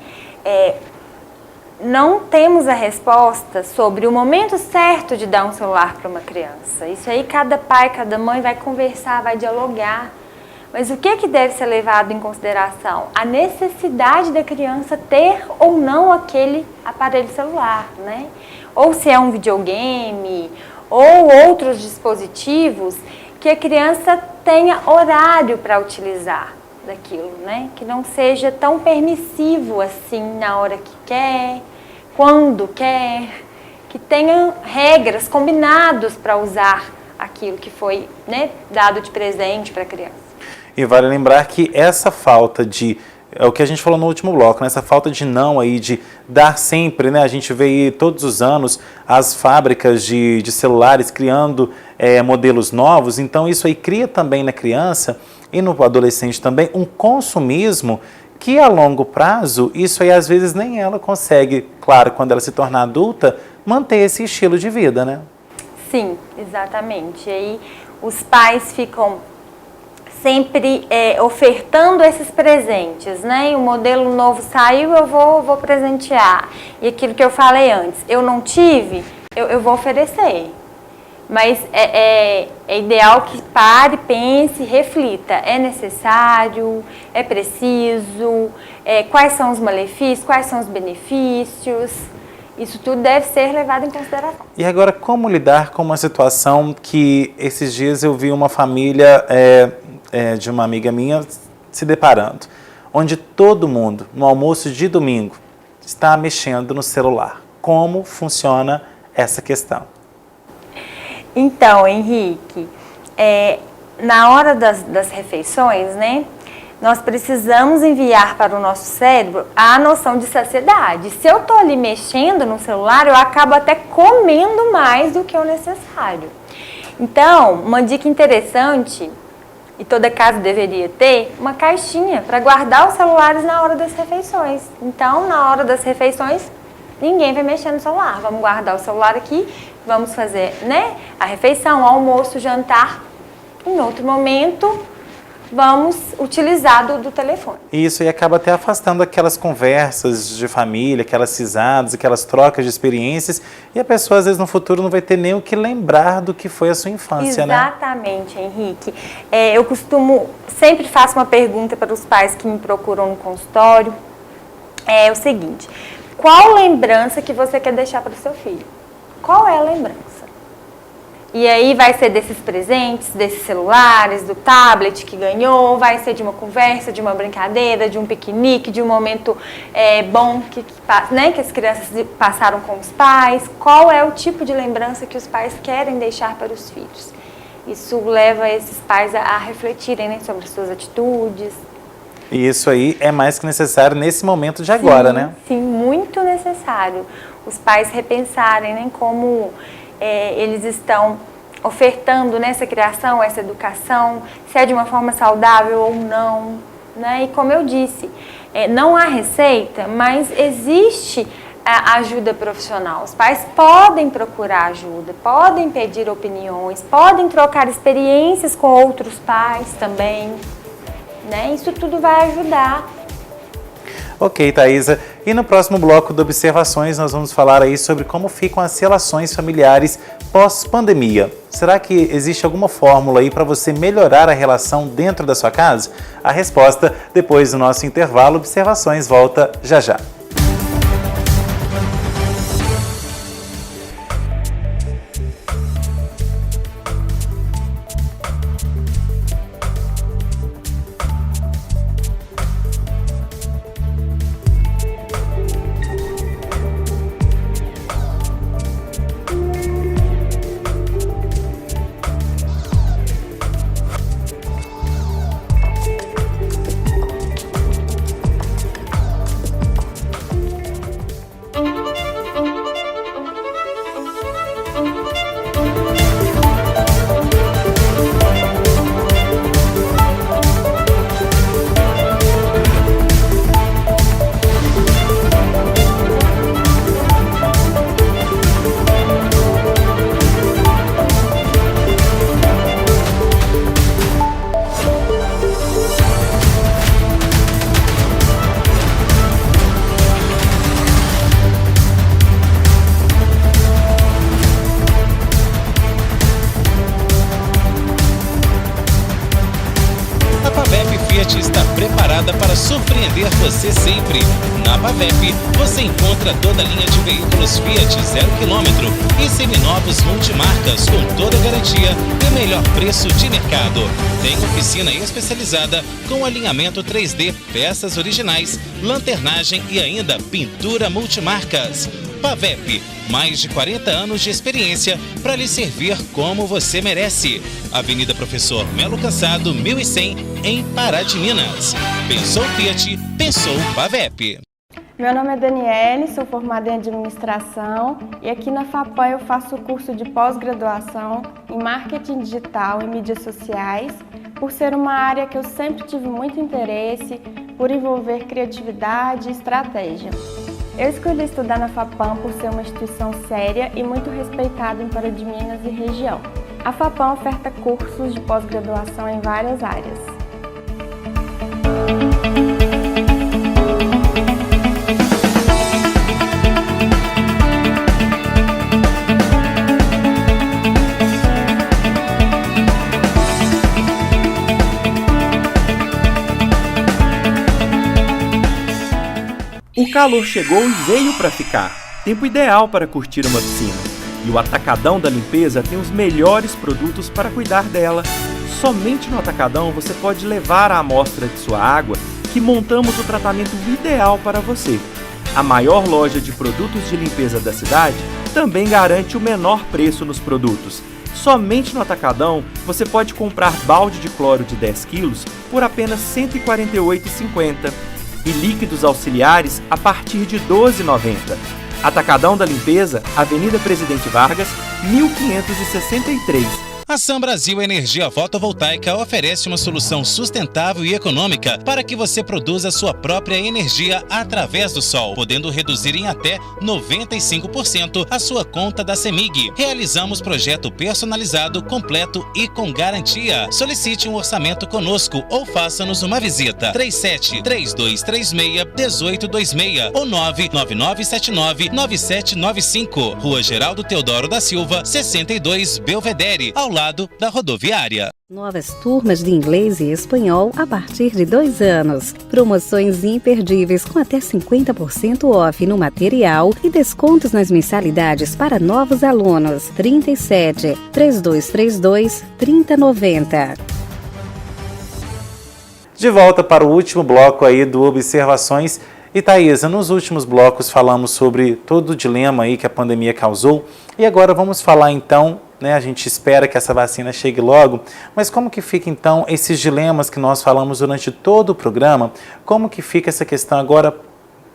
não temos a resposta sobre o momento certo de dar um celular para uma criança. Isso aí cada pai, cada mãe vai conversar, vai dialogar. Mas o que deve ser levado em consideração? A necessidade da criança ter ou não aquele aparelho celular, né? Ou se é um videogame, ou outros dispositivos que a criança tenha horário para utilizar daquilo, né? Que não seja tão permissivo assim na hora que quer, quando quer, que tenha regras, combinados para usar aquilo que foi, né, dado de presente para a criança. E vale lembrar que essa falta de, é o que a gente falou no último bloco, né? Essa falta de não aí, de dar sempre, né? A gente vê aí todos os anos as fábricas de celulares criando modelos novos, então isso aí cria também na criança e no adolescente também um consumismo que a longo prazo, isso aí às vezes nem ela consegue, claro, quando ela se tornar adulta, manter esse estilo de vida, né? Sim, exatamente. E aí os pais ficam sempre ofertando esses presentes, né? E o modelo novo saiu, eu vou presentear. E aquilo que eu falei antes, eu não tive, eu vou oferecer. Mas é ideal que pare, pense, reflita. É necessário? É preciso? Quais são os malefícios? Quais são os benefícios? Isso tudo deve ser levado em consideração. E agora, como lidar com uma situação que esses dias eu vi uma família de uma amiga minha se deparando, onde todo mundo, no almoço de domingo, está mexendo no celular. Como funciona essa questão? Então, Henrique, na hora das refeições, né, nós precisamos enviar para o nosso cérebro a noção de saciedade. Se eu estou ali mexendo no celular, eu acabo até comendo mais do que o necessário. Então, uma dica interessante, e toda casa deveria ter, uma caixinha para guardar os celulares na hora das refeições. Então, na hora das refeições, ninguém vai mexer no celular. Vamos guardar o celular aqui, vamos fazer, né, a refeição, o almoço, o jantar. Em outro momento, vamos utilizar do telefone. E isso aí acaba até afastando aquelas conversas de família, aquelas risadas, aquelas trocas de experiências, e a pessoa às vezes no futuro não vai ter nem o que lembrar do que foi a sua infância, né? Exatamente, Henrique. Eu sempre faço uma pergunta para os pais que me procuram no consultório, é o seguinte: qual lembrança que você quer deixar para o seu filho? Qual é a lembrança? E aí vai ser desses presentes, desses celulares, do tablet que ganhou, vai ser de uma conversa, de uma brincadeira, de um piquenique, de um momento bom que as crianças passaram com os pais. Qual é o tipo de lembrança que os pais querem deixar para os filhos? Isso leva esses pais a refletirem, né, sobre suas atitudes. E isso aí é mais que necessário nesse momento de agora, né? Sim, muito necessário. Os pais repensarem, né, como eles estão ofertando nessa criação, essa educação, se é de uma forma saudável ou não, né? E como eu disse, não há receita, mas existe a ajuda profissional. Os pais podem procurar ajuda, podem pedir opiniões, podem trocar experiências com outros pais também, né? Isso tudo vai ajudar. Ok, Thaisa. E no próximo bloco de Observações nós vamos falar aí sobre como ficam as relações familiares pós-pandemia. Será que existe alguma fórmula aí para você melhorar a relação dentro da sua casa? A resposta depois do nosso intervalo. Observações volta já já. Fiat está preparada para surpreender você sempre. Na Pavep, você encontra toda a linha de veículos Fiat 0 km e seminovos multimarcas com toda a garantia e melhor preço de mercado. Tem oficina especializada com alinhamento 3D, peças originais, lanternagem e ainda pintura multimarcas. Pavep, mais de 40 anos de experiência para lhe servir como você merece. Avenida Professor Melo Cansado, 1100, em Pará de Minas. Pensou Fiat, pensou Pavep. Meu nome é Daniele, sou formada em administração e aqui na FAPAM eu faço o curso de pós-graduação em marketing digital e mídias sociais, por ser uma área que eu sempre tive muito interesse, por envolver criatividade e estratégia. Eu escolhi estudar na FAPAM por ser uma instituição séria e muito respeitada em Pará de Minas e região. A FAPAM oferta cursos de pós-graduação em várias áreas. O calor chegou e veio para ficar. Tempo ideal para curtir uma piscina. E o Atacadão da Limpeza tem os melhores produtos para cuidar dela. Somente no Atacadão você pode levar a amostra de sua água que montamos o tratamento ideal para você. A maior loja de produtos de limpeza da cidade também garante o menor preço nos produtos. Somente no Atacadão você pode comprar balde de cloro de 10 kg por apenas R$ 148,50. E líquidos auxiliares a partir de R$ 12,90. Atacadão da Limpeza, Avenida Presidente Vargas, 1563. A Sam Brasil Energia Fotovoltaica oferece uma solução sustentável e econômica para que você produza sua própria energia através do sol, podendo reduzir em até 95% a sua conta da CEMIG. Realizamos projeto personalizado, completo e com garantia. Solicite um orçamento conosco ou faça-nos uma visita. 37-3236-1826 ou 99979-9795. Rua Geraldo Teodoro da Silva, 62, Belvedere, ao lado da rodoviária. Novas turmas de inglês e espanhol a partir de 2 anos. Promoções imperdíveis com até 50% off no material e descontos nas mensalidades para novos alunos. 37 3232 3090. De volta para o último bloco aí do Observações. E Thaisa, nos últimos blocos falamos sobre todo o dilema aí que a pandemia causou. E agora vamos falar então, a gente espera que essa vacina chegue logo, mas como que fica então esses dilemas que nós falamos durante todo o programa? Como que fica essa questão agora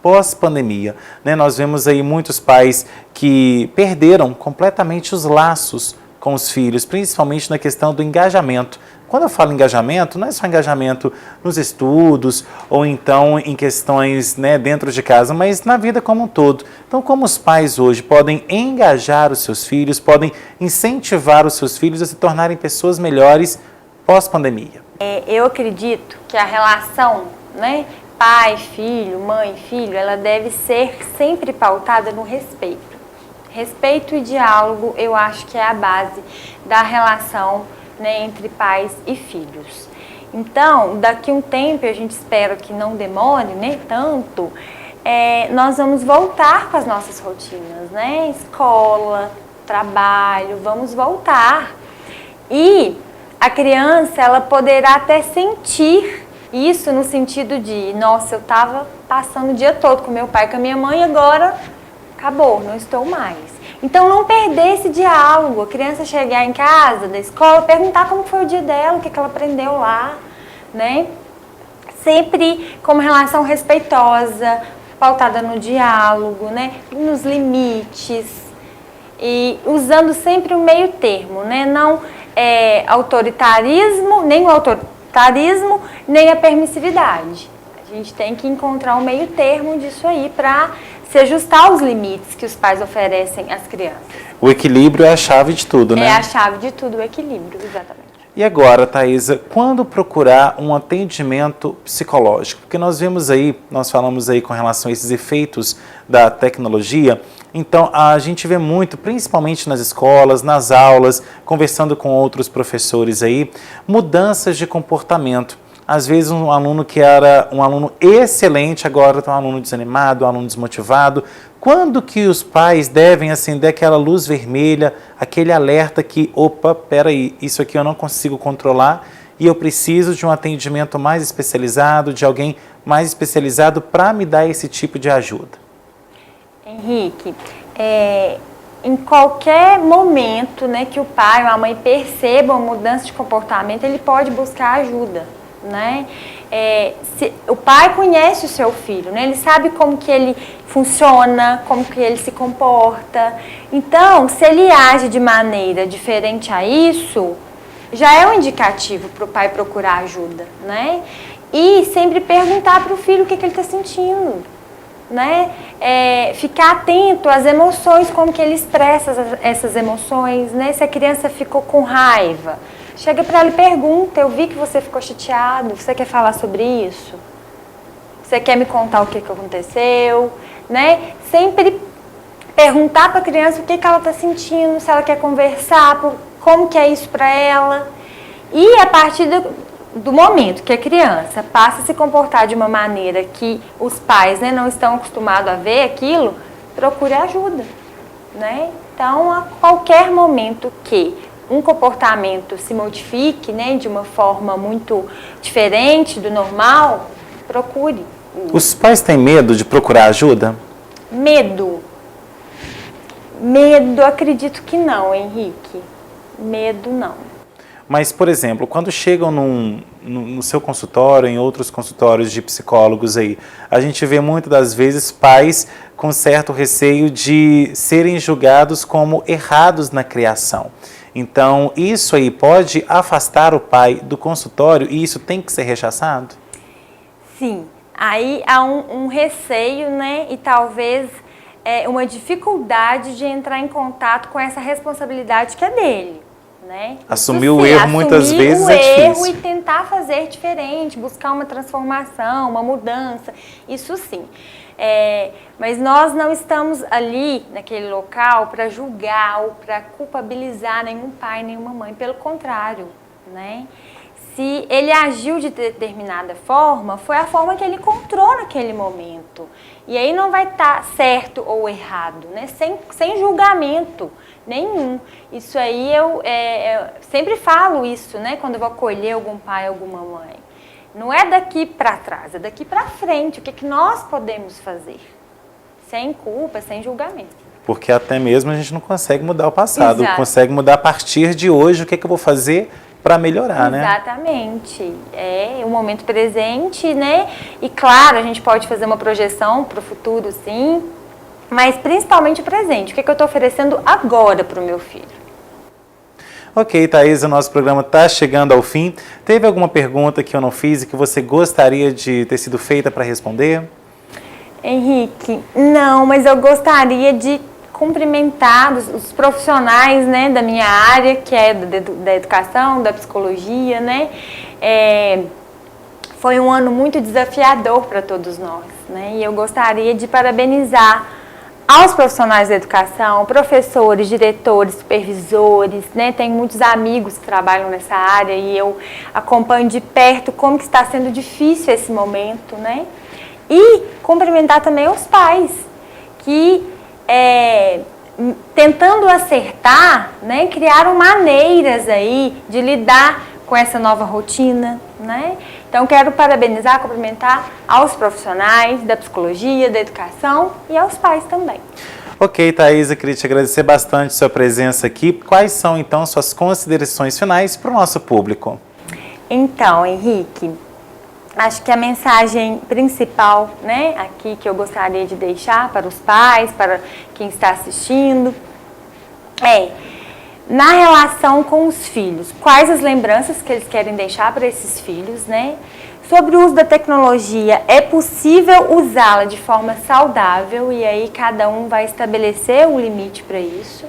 pós-pandemia? Nós vemos aí muitos pais que perderam completamente os laços com os filhos, principalmente na questão do engajamento. Quando eu falo engajamento, não é só engajamento nos estudos ou então em questões dentro de casa, mas na vida como um todo. Então, como os pais hoje podem engajar os seus filhos, podem incentivar os seus filhos a se tornarem pessoas melhores pós-pandemia? Eu acredito que a relação, pai, filho, mãe, filho, ela deve ser sempre pautada no respeito. Respeito e diálogo, eu acho que é a base da relação entre pais e filhos. Então, daqui a um tempo, a gente espera que não demore tanto, nós vamos voltar com as nossas rotinas, escola, trabalho, vamos voltar. E a criança, ela poderá até sentir isso no sentido de, nossa, eu estava passando o dia todo com meu pai e com a minha mãe, agora acabou, não estou mais. Então, não perder esse diálogo. A criança chegar em casa, da escola, perguntar como foi o dia dela, o que ela aprendeu lá, Sempre com uma relação respeitosa, pautada no diálogo, nos limites. E usando sempre o meio termo, Não autoritarismo, nem o autoritarismo, nem a permissividade. A gente tem que encontrar um meio termo disso aí para se ajustar aos limites que os pais oferecem às crianças. O equilíbrio é a chave de tudo, É a chave de tudo, o equilíbrio, exatamente. E agora, Thaisa, quando procurar um atendimento psicológico? Porque nós falamos aí com relação a esses efeitos da tecnologia, então a gente vê muito, principalmente nas escolas, nas aulas, conversando com outros professores aí, mudanças de comportamento. às vezes um aluno que era um aluno excelente, agora está um aluno desanimado, um aluno desmotivado. Quando que os pais devem acender aquela luz vermelha, aquele alerta que, opa, peraí, isso aqui eu não consigo controlar e eu preciso de um atendimento mais especializado, de alguém mais especializado para me dar esse tipo de ajuda? Henrique, em qualquer momento, né, que o pai ou a mãe percebam uma mudança de comportamento, ele pode buscar ajuda, né? O pai conhece o seu filho, né? Ele sabe como que ele funciona, como que ele se comporta. Então, se ele age de maneira diferente a isso, já é um indicativo para o pai procurar ajuda, né? E sempre perguntar para o filho o que ele está sentindo, né? Ficar atento às emoções, como que ele expressa essas emoções, né? Se a criança ficou com raiva, chega para ela e pergunta: eu vi que você ficou chateado, você quer falar sobre isso? Você quer me contar o que aconteceu? Né? Sempre perguntar para a criança o que ela está sentindo, se ela quer conversar, como que é isso para ela. E a partir do momento que a criança passa a se comportar de uma maneira que os pais, né, não estão acostumados a ver aquilo, procure ajuda, né? Então, a qualquer momento que um comportamento se modifique, né, de uma forma muito diferente do normal, procure. Os pais têm medo de procurar ajuda? Medo, acredito que não, Henrique. Medo, não. Mas, por exemplo, quando chegam no seu consultório, em outros consultórios de psicólogos aí, a gente vê muitas das vezes pais com certo receio de serem julgados como errados na criação. Então, isso aí pode afastar o pai do consultório e isso tem que ser rechaçado? Sim, aí há um receio, né, e talvez uma dificuldade de entrar em contato com essa responsabilidade que é dele. Né? Assumir o erro muitas vezes é difícil. Assumir o erro e tentar fazer diferente, buscar uma transformação, uma mudança, isso sim. Mas nós não estamos ali, naquele local, para julgar ou para culpabilizar nenhum pai, nenhuma mãe. Pelo contrário, né? Se ele agiu de determinada forma, foi a forma que ele encontrou naquele momento. E aí não vai estar certo ou errado, né? Sem julgamento nenhum. Isso aí eu sempre falo isso, né? Quando eu vou acolher algum pai, alguma mãe. Não é daqui para trás, é daqui para frente. O que nós podemos fazer? Sem culpa, sem julgamento. Porque até mesmo a gente não consegue mudar o passado. Exato. Consegue mudar a partir de hoje o que eu vou fazer para melhorar, né? Exatamente. É o momento presente, né? E claro, a gente pode fazer uma projeção para o futuro, sim. Mas principalmente o presente. O que eu estou oferecendo agora para o meu filho? Ok, Thaís, o nosso programa está chegando ao fim. Teve alguma pergunta que eu não fiz e que você gostaria de ter sido feita para responder? Henrique, não, mas eu gostaria de cumprimentar os profissionais, né, da minha área, que é da educação, da psicologia, né? Foi um ano muito desafiador para todos nós, né? E eu gostaria de parabenizar aos profissionais da educação, professores, diretores, supervisores, né? Tenho muitos amigos que trabalham nessa área e eu acompanho de perto como que está sendo difícil esse momento, né? E cumprimentar também os pais, que tentando acertar, né, criaram maneiras aí de lidar com essa nova rotina, né? Então, quero parabenizar, cumprimentar aos profissionais da psicologia, da educação e aos pais também. Ok, Thaís, eu queria te agradecer bastante a sua presença aqui. Quais são, então, suas considerações finais para o nosso público? Então, Henrique, acho que a mensagem principal, né, aqui que eu gostaria de deixar para os pais, para quem está assistindo, na relação com os filhos, quais as lembranças que eles querem deixar para esses filhos, né? Sobre o uso da tecnologia, é possível usá-la de forma saudável e aí cada um vai estabelecer um limite para isso.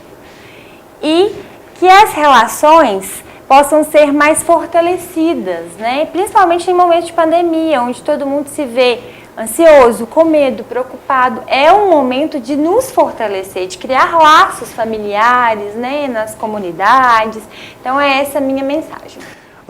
E que as relações possam ser mais fortalecidas, né? Principalmente em momentos de pandemia, onde todo mundo se vê ansioso, com medo, preocupado. É um momento de nos fortalecer, de criar laços familiares, né, nas comunidades. Então, é essa a minha mensagem.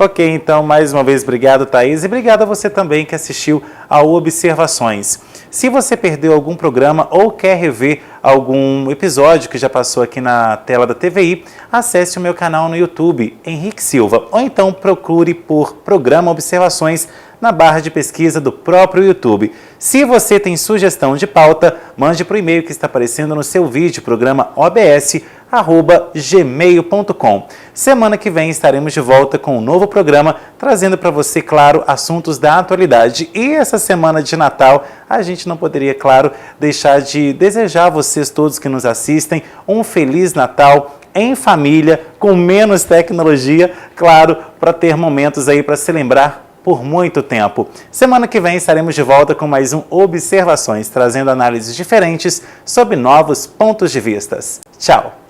Ok, então, mais uma vez, obrigado, Thaís, e obrigado a você também que assistiu ao Observações. Se você perdeu algum programa ou quer rever algum episódio que já passou aqui na tela da TVI, acesse o meu canal no YouTube, Henrique Silva, ou então procure por Programa Observações na barra de pesquisa do próprio YouTube. Se você tem sugestão de pauta, mande para o e-mail que está aparecendo no seu vídeo, programa obs@gmail.com. Semana que vem estaremos de volta com um novo programa, trazendo para você, claro, assuntos da atualidade. E essa semana de Natal, a gente não poderia, claro, deixar de desejar a vocês todos que nos assistem um Feliz Natal em família, com menos tecnologia, claro, para ter momentos aí para se lembrar por muito tempo. Semana que vem estaremos de volta com mais um Observações, trazendo análises diferentes sobre novos pontos de vista. Tchau!